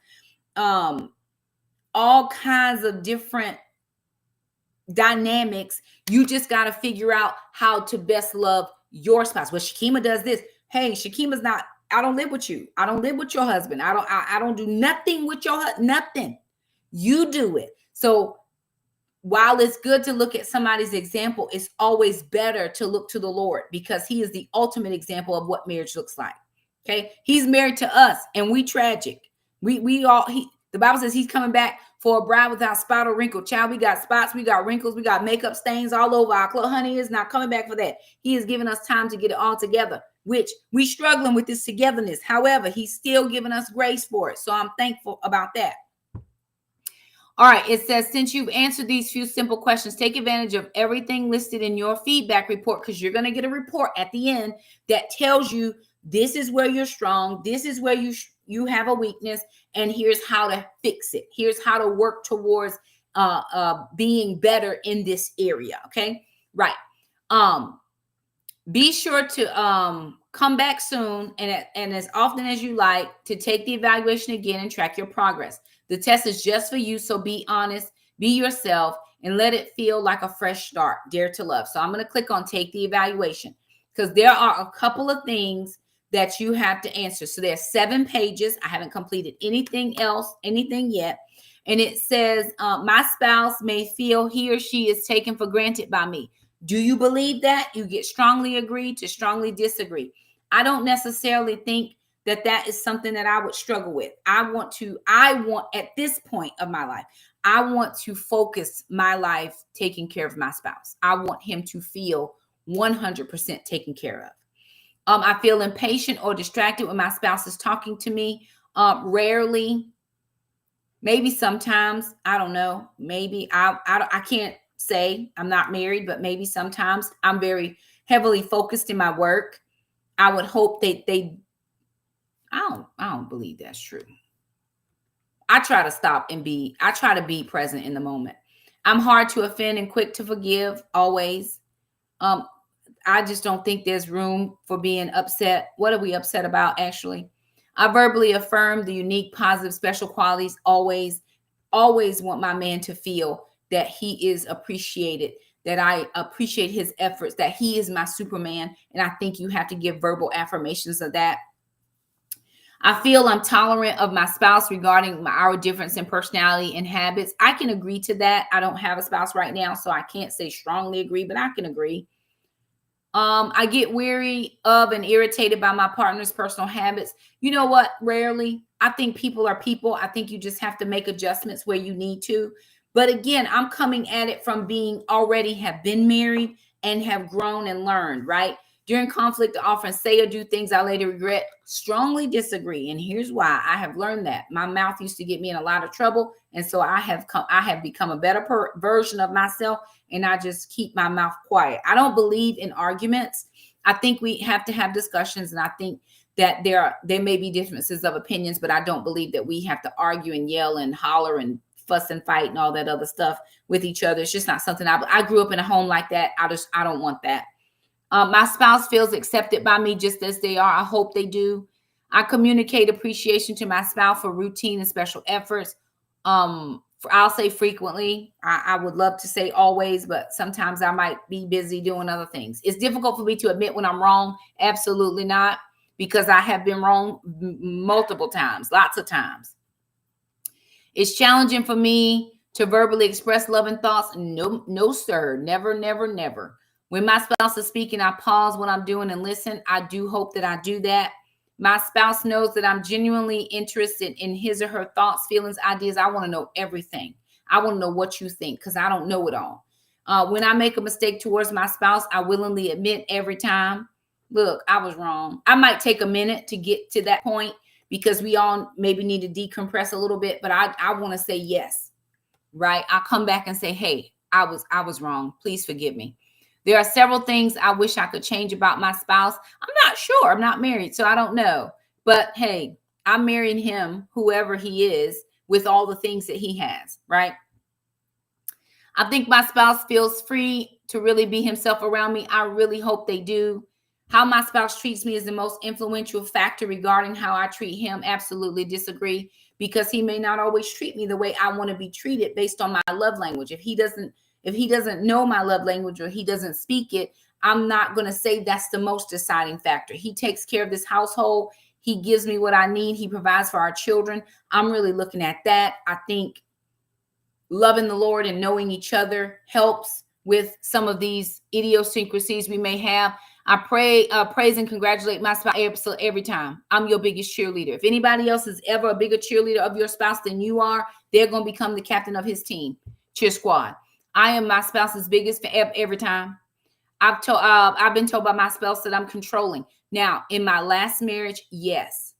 of different dynamics. You just got to figure out how to best love your spouse. Well, Shakema does this. Hey, Shakema's not, I don't live with you. I don't live with your husband. I don't do nothing with your husband. Nothing. You do it. So while it's good to look at somebody's example, it's always better to look to the Lord, because he is the ultimate example of what marriage looks like. Okay. He's married to us, and we tragic. The Bible says he's coming back for a bride without spot or wrinkle. Child, we got spots, we got wrinkles, we got makeup stains all over our clothes. Honey is not coming back for that. He has given us time to get it all together, which we struggling with this togetherness. However, he's still giving us grace for it. So I'm thankful about that. All right, it says, since you've answered these few simple questions, take advantage of everything listed in your feedback report, because you're going to get a report at the end that tells you this is where you're strong, this is where you have a weakness, and here's how to fix it. Here's how to work towards being better in this area. Okay, right. Be sure to come back soon and as often as you like to take the evaluation again and track your progress. The test is just for you, so be honest, be yourself, and let it feel like a fresh start. Dare to love. So I'm going to click on take the evaluation, because there are a couple of things that you have to answer. So there's 7 pages. I haven't completed anything yet. And it says, my spouse may feel he or she is taken for granted by me. Do you believe that? You get strongly agree to strongly disagree. I don't necessarily think that is something that I would struggle with. I want at this point of my life, I want to focus my life taking care of my spouse. I want him to feel 100% taken care of. I feel impatient or distracted when my spouse is talking to me. Rarely, maybe sometimes, I don't know. Maybe I can't say, I'm not married, but maybe sometimes I'm very heavily focused in my work. I would hope that I don't believe that's true. I try to be present in the moment. I'm hard to offend and quick to forgive always. I just don't think there's room for being upset. What are we upset about, actually? I verbally affirm the unique, positive, special qualities. Always want my man to feel that he is appreciated, that I appreciate his efforts, that he is my Superman. And I think you have to give verbal affirmations of that. I feel I'm tolerant of my spouse regarding our difference in personality and habits. I can agree to that. I don't have a spouse right now, so I can't say strongly agree, but I can agree. I get weary of and irritated by my partner's personal habits. You know what? Rarely. I think people are people. I think you just have to make adjustments where you need to. But again, I'm coming at it from being already have been married and have grown and learned, right? During conflict, I often say or do things I later regret. Strongly disagree. And here's why. I have learned that my mouth used to get me in a lot of trouble. And so I have become a better version of myself. And I just keep my mouth quiet. I don't believe in arguments. I think we have to have discussions. And I think that there may be differences of opinions, but I don't believe that we have to argue and yell and holler and fuss and fight and all that other stuff with each other. It's just not something I grew up in a home like that. I don't want that. My spouse feels accepted by me just as they are. I hope they do. I communicate appreciation to my spouse for routine and special efforts. I'll say frequently. I would love to say always, but sometimes I might be busy doing other things. It's difficult for me to admit when I'm wrong. Absolutely not, because I have been wrong multiple times, lots of times. It's challenging for me to verbally express love and thoughts. No, sir. Never, never, never. When my spouse is speaking, I pause what I'm doing and listen. I do hope that I do that. My spouse knows that I'm genuinely interested in his or her thoughts, feelings, ideas. I want to know everything. I want to know what you think, because I don't know it all. When I make a mistake towards my spouse, I willingly admit every time, look, I was wrong. I might take a minute to get to that point, because we all maybe need to decompress a little bit, but I want to say yes, right? I'll come back and say, hey, I was wrong. Please forgive me. There are several things I wish I could change about my spouse. I'm not sure. I'm not married, so I don't know. But hey, I'm marrying him, whoever he is, with all the things that he has, right? I think my spouse feels free to really be himself around me. I really hope they do. How my spouse treats me is the most influential factor regarding how I treat him. Absolutely disagree, because he may not always treat me the way I want to be treated based on my love language. If he doesn't know my love language, or he doesn't speak it, I'm not going to say that's the most deciding factor. He takes care of this household. He gives me what I need. He provides for our children. I'm really looking at that. I think loving the Lord and knowing each other helps with some of these idiosyncrasies we may have. I praise and congratulate my spouse every time. I'm your biggest cheerleader. If anybody else is ever a bigger cheerleader of your spouse than you are, they're going to become the captain of his team. Cheer squad. I am my spouse's biggest fan every time. I've been told by my spouse that I'm controlling. Now, in my last marriage, yes.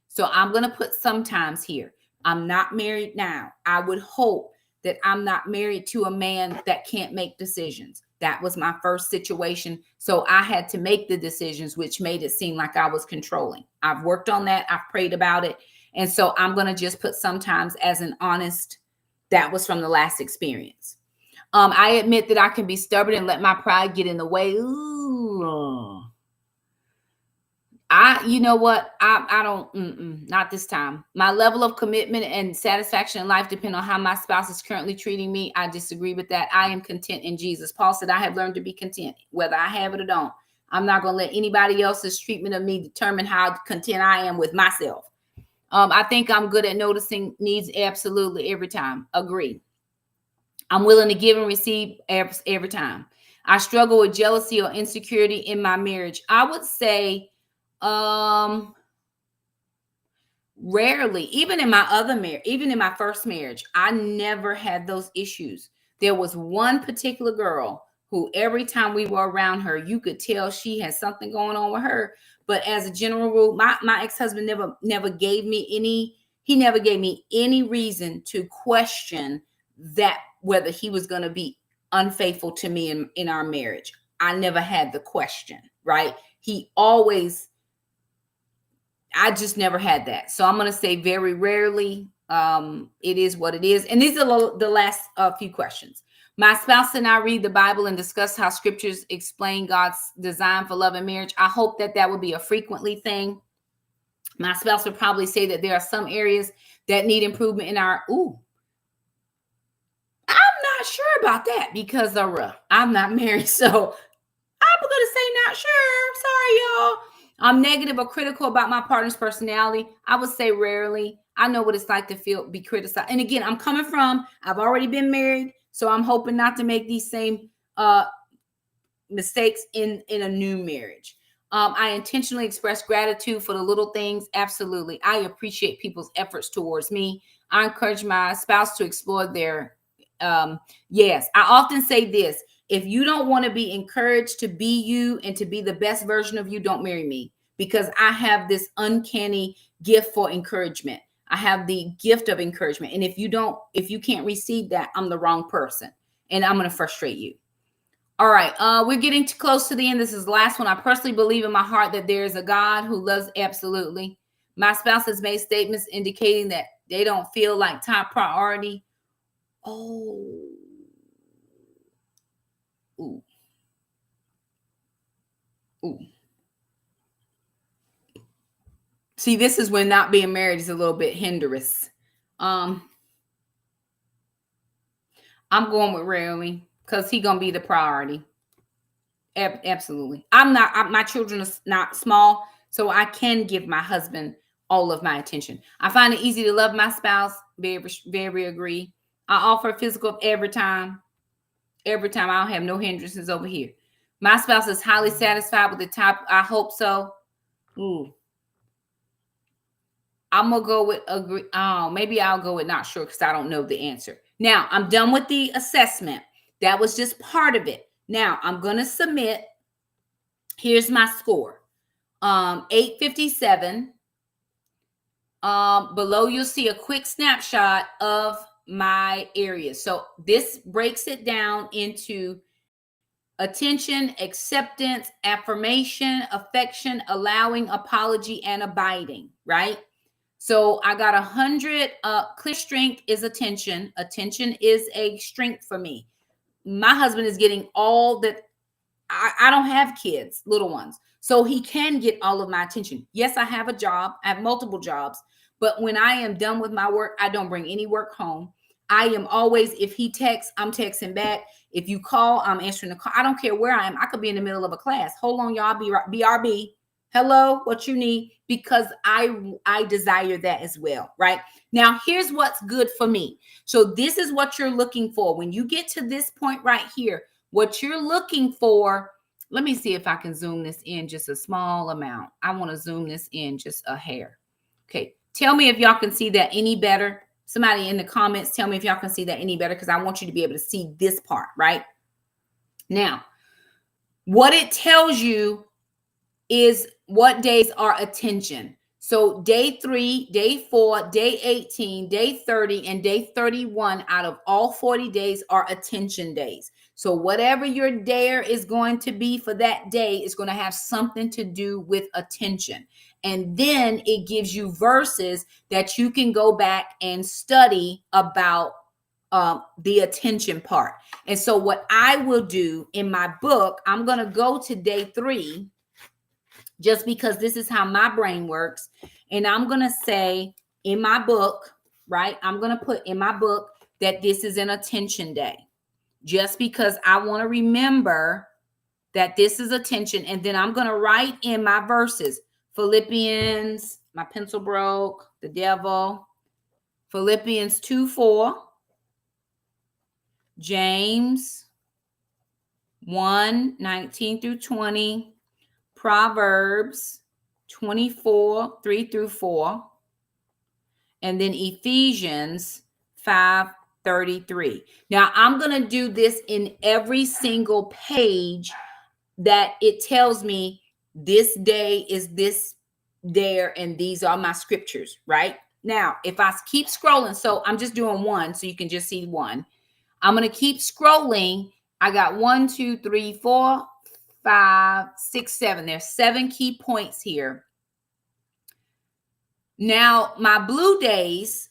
So I'm going to put sometimes here. I'm not married now. I would hope that I'm not married to a man that can't make decisions. That was my first situation. So I had to make the decisions, which made it seem like I was controlling. I've worked on that. I've prayed about it. And so I'm going to just put sometimes as an honest, that was from the last experience. I admit that I can be stubborn and let my pride get in the way. Ooh. You know what? I don't, not this time. My level of commitment and satisfaction in life depend on how my spouse is currently treating me. I disagree with that. I am content in Jesus. Paul said, I have learned to be content, whether I have it or don't. I'm not going to let anybody else's treatment of me determine how content I am with myself. I think I'm good at noticing needs absolutely every time. Agree. I'm willing to give and receive every time. I struggle with jealousy or insecurity in my marriage. I would say rarely. Even in my other marriage, even in my first marriage, I never had those issues. There was one particular girl who every time we were around her, you could tell she had something going on with her. But as a general rule, my ex-husband never gave me any reason to question that whether he was going to be unfaithful to me in our marriage. I never had the question, right? I just never had that. So I'm going to say very rarely. It is what it is. And these are the last few questions. My spouse and I read the Bible and discuss how scriptures explain God's design for love and marriage. I hope that would be a frequently thing. My spouse would probably say that there are some areas that need improvement in our, I'm not sure about that, because I'm not married. So I'm going to say not sure. Sorry, y'all. I'm negative or critical about my partner's personality. I would say rarely. I know what it's like to be criticized. And again, I've already been married, so I'm hoping not to make these same mistakes in a new marriage. I intentionally express gratitude for the little things. Absolutely. I appreciate people's efforts towards me. I encourage my spouse to explore their, yes. I often say this: If you don't want to be encouraged to be you and to be the best version of you, don't marry me, because I have this uncanny gift for encouragement. I have the gift of encouragement. And if you can't receive that, I'm the wrong person and I'm going to frustrate you. All right. We're getting too close to the end. This is the last one. I personally believe in my heart that there is a God who loves absolutely. My spouse has made statements indicating that they don't feel like top priority. Oh. Ooh. Ooh. See, this is when not being married is a little bit hindrance. I'm going with rarely because he's going to be the priority. Absolutely. My children are not small, so I can give my husband all of my attention. I find it easy to love my spouse. Very, very agree. I offer physical every time. Every time. I don't have no hindrances over here. My spouse is highly satisfied with the top. I hope so. Ooh. I'm going to go with agree. Oh, maybe I'll go with not sure because I don't know the answer. Now, I'm done with the assessment. That was just part of it. Now, I'm going to submit. Here's my score. 857. Below, you'll see a quick snapshot of my areas. So this breaks it down into attention, acceptance, affirmation, affection, allowing, apology, and abiding, right? So I got 100. Clear strength is attention. Attention is a strength for me. My husband is getting all that. I don't have kids, little ones. So he can get all of my attention. Yes, I have a job. I have multiple jobs. But when I am done with my work, I don't bring any work home. I am always, if he texts, I'm texting back. If you call, I'm answering the call. I don't care where I am. I could be in the middle of a class. Hold on, y'all. BRB. Hello, what you need? Because I desire that as well, right? Now, here's what's good for me. So this is what you're looking for. When you get to this point right here, what you're looking for, let me see if I can zoom this in just a small amount. I want to zoom this in just a hair. Okay, tell me if y'all can see that any better. Somebody in the comments, tell me if y'all can see that any better, because I want you to be able to see this part, right? Now, what it tells you is what days are attention. So day 3, day 4, day 18, day 30, and day 31 out of all 40 days are attention days. So whatever your dare is going to be for that day is going to have something to do with attention. And then it gives you verses that you can go back and study about the attention part. And so what I will do in my book, I'm going to go to day 3, just because this is how my brain works. And I'm going to say in my book, right? I'm going to put in my book that this is an attention day, just because I want to remember that this is attention. And then I'm going to write in my verses, Philippians, my pencil broke, the devil, Philippians 2:4, James 1:19 through 20, Proverbs 24, 3 through 4, and then Ephesians 5:33. Now, I'm going to do this in every single page that it tells me this day is this there, and these are my scriptures, right? Now, if I keep scrolling, so I'm just doing one, so you can just see one. I'm going to keep scrolling. I got 1, 2, 3, 4, 5, 6, 7. There's 7 key points here. Now, my blue days,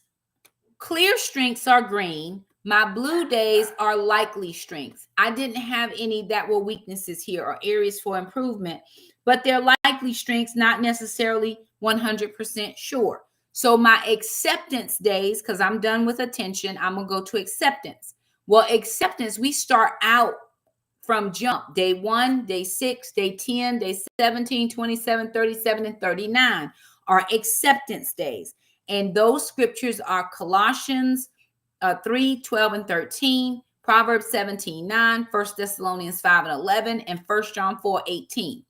clear strengths are green. My blue days are likely strengths. I didn't have any that were weaknesses here or areas for improvement, but they're likely strengths, not necessarily 100% sure. So my acceptance days, because I'm done with attention, I'm going to go to acceptance. Well, acceptance, we start out from jump. Day 1, day 6, day 10, day 17, 27, 37, and 39 are acceptance days. And those scriptures are Colossians 3, 12, and 13, Proverbs 17, 9, 1 Thessalonians 5 and 11, and 1 John 4, 18.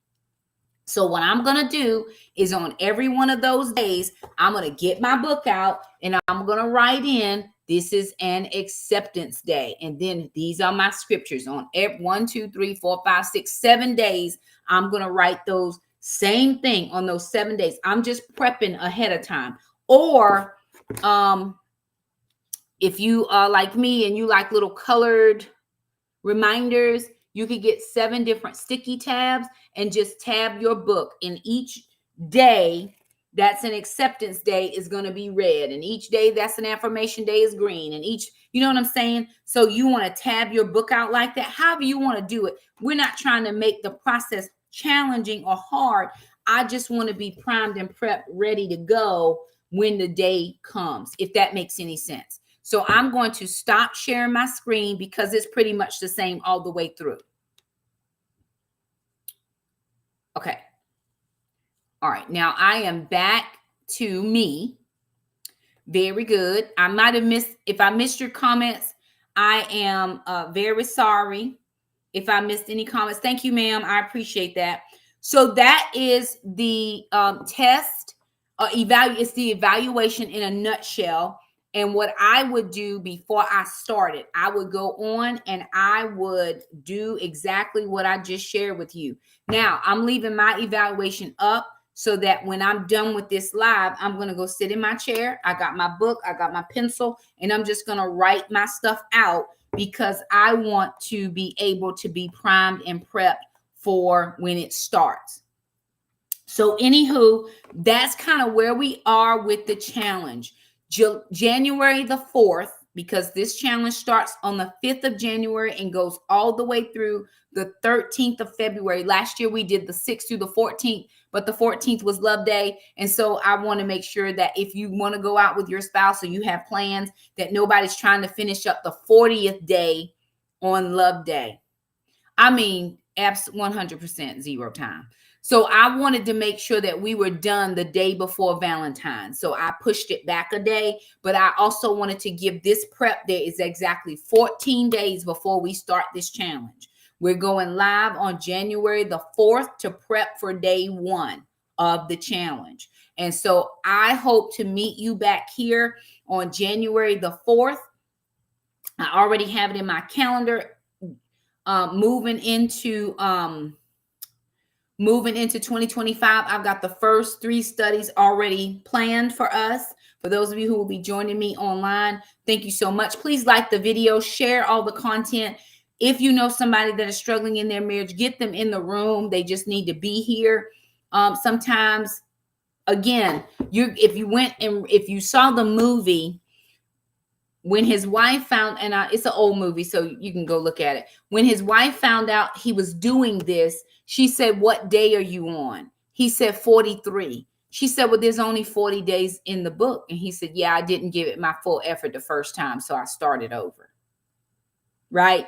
So what I'm going to do is on every one of those days, I'm going to get my book out and I'm going to write in This is an acceptance day. And then these are my scriptures on 1, 2, 3, 4, 5, 6, 7 days. I'm going to write those same thing on those 7 days. I'm just prepping ahead of time. Or if you are like me and you like little colored reminders, you could get 7 different sticky tabs and just tab your book. And each day that's an acceptance day is going to be red. And each day that's an affirmation day is green. And each, you know what I'm saying? So you want to tab your book out like that. However you want to do it. We're not trying to make the process challenging or hard. I just want to be primed and prepped, ready to go when the day comes, if that makes any sense. So I'm going to stop sharing my screen because it's pretty much the same all the way through. Okay. All right. Now I am back to me. Very good. I might have missed, if I missed your comments, I am very sorry if I missed any comments. Thank you, ma'am. I appreciate that. So that is the test. It's the evaluation in a nutshell. And what I would do before I started, I would go on and I would do exactly what I just shared with you. Now, I'm leaving my evaluation up so that when I'm done with this live, I'm going to go sit in my chair. I got my book, I got my pencil, and I'm just going to write my stuff out because I want to be able to be primed and prepped for when it starts. So anywho, that's kind of where we are with the challenge. January the 4th, because this challenge starts on the 5th of January and goes all the way through the 13th of February. Last year we did the 6th through the 14th, but the 14th was Love Day. And so I want to make sure that if you want to go out with your spouse or you have plans, that nobody's trying to finish up the 40th day on Love Day. I mean, 100% zero time. So I wanted to make sure that we were done the day before Valentine's. So I pushed it back a day, but I also wanted to give this prep day is exactly 14 days before we start this challenge. We're going live on January the 4th to prep for day 1 of the challenge. And so I hope to meet you back here on January the 4th. I already have it in my calendar. Moving into 2025, I've got the first 3 studies already planned for us. For those of you who will be joining me online, thank you so much. Please like the video, share all the content. If you know somebody that is struggling in their marriage, get them in the room. They just need to be here. Sometimes, again, if you saw the movie, when his wife found, and it's an old movie, so you can go look at it. When his wife found out he was doing this, she said, "What day are you on?" He said, 43. She said, "Well, there's only 40 days in the book." And he said, "Yeah, I didn't give it my full effort the first time, so I started over." Right?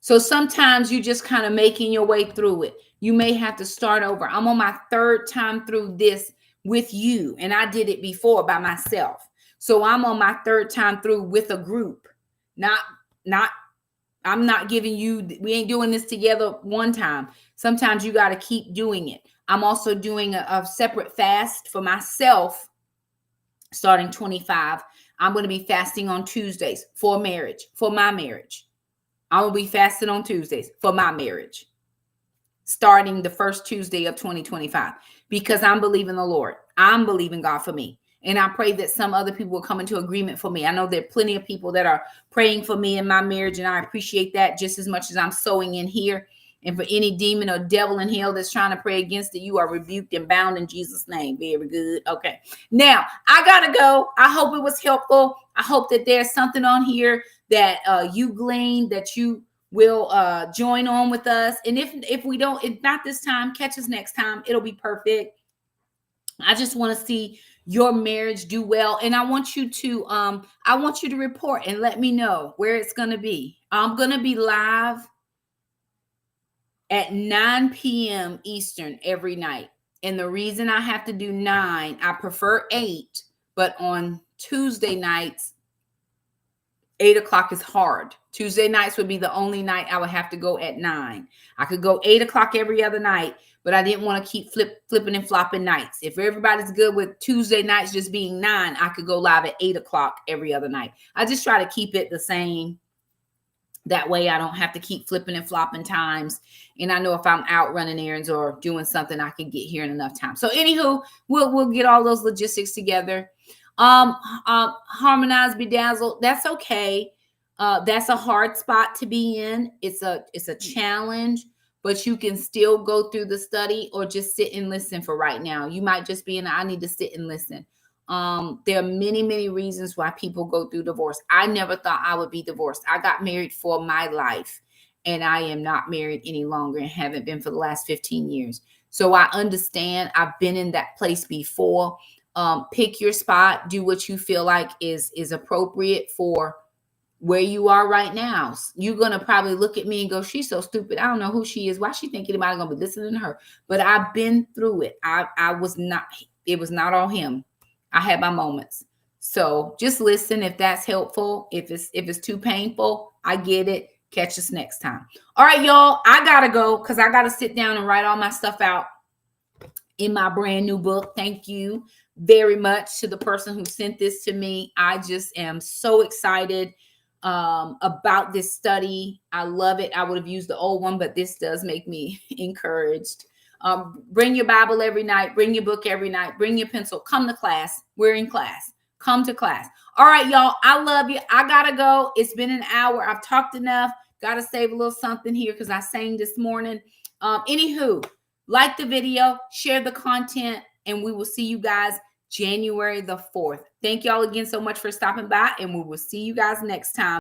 So sometimes you just kind of making your way through it. You may have to start over. I'm on my 3rd time through this with you, and I did it before by myself. So I'm on my 3rd time through with a group. I'm not giving you, we ain't doing this together one time. Sometimes you got to keep doing it. I'm also doing a separate fast for myself starting 25. I'm going to be fasting on Tuesdays for marriage, for my marriage. I will be fasting on Tuesdays for my marriage, starting the first Tuesday of 2025, because I'm believing the Lord. I'm believing God for me. And I pray that some other people will come into agreement for me. I know there are plenty of people that are praying for me in my marriage, and I appreciate that just as much as I'm sowing in here. And for any demon or devil in hell that's trying to pray against it, you are rebuked and bound in Jesus' name. Very good. Okay. Now, I got to go. I hope it was helpful. I hope that there's something on here that you gleaned, that you will join on with us. And if we don't, if not this time, catch us next time. It'll be perfect. I just want to see your marriage do well. And I want you to report and let me know where it's going to be. I'm going to be live at 9 p.m. Eastern every night. And the reason I have to do 9, I prefer 8, but on Tuesday nights, 8 o'clock is hard. Tuesday nights would be the only night I would have to go at 9. I could go 8 o'clock every other night, but I didn't want to keep flipping and flopping nights. If everybody's good with Tuesday nights just being 9, I could go live at 8 o'clock every other night. I just try to keep it the same. That way I don't have to keep flipping and flopping times. And I know if I'm out running errands or doing something, I can get here in enough time. So anywho, we'll get all those logistics together. Harmonize, bedazzle. That's okay. That's a hard spot to be in. It's a challenge, but you can still go through the study or just sit and listen for right now. You might just be in, I need to sit and listen. There are many, many reasons why people go through divorce. I never thought I would be divorced. I got married for my life, and I am not married any longer and haven't been for the last 15 years. So I understand. I've been in that place before. Pick your spot. Do what you feel like is appropriate for where you are right now. You're going to probably look at me and go, she's so stupid. I don't know who she is. Why she think anybody going to be listening to her? But I've been through it. It was not all him. I had my moments. So just listen if that's helpful. If it's too painful, I get it. Catch us next time. All right, y'all. I got to go because I got to sit down and write all my stuff out in my brand new book. Thank you very much to the person who sent this to me. I just am so excited about this study. I love it. I would have used the old one, but this does make me encouraged. Bring your Bible every night. Bring your book every night. Bring your pencil. Come to class. We're in class. Come to class. All right, y'all. I love you. I got to go. It's been an hour. I've talked enough. Got to save a little something here because I sang this morning. Anywho, like the video, share the content, and we will see you guys January the 4th. Thank y'all again so much for stopping by, and we will see you guys next time.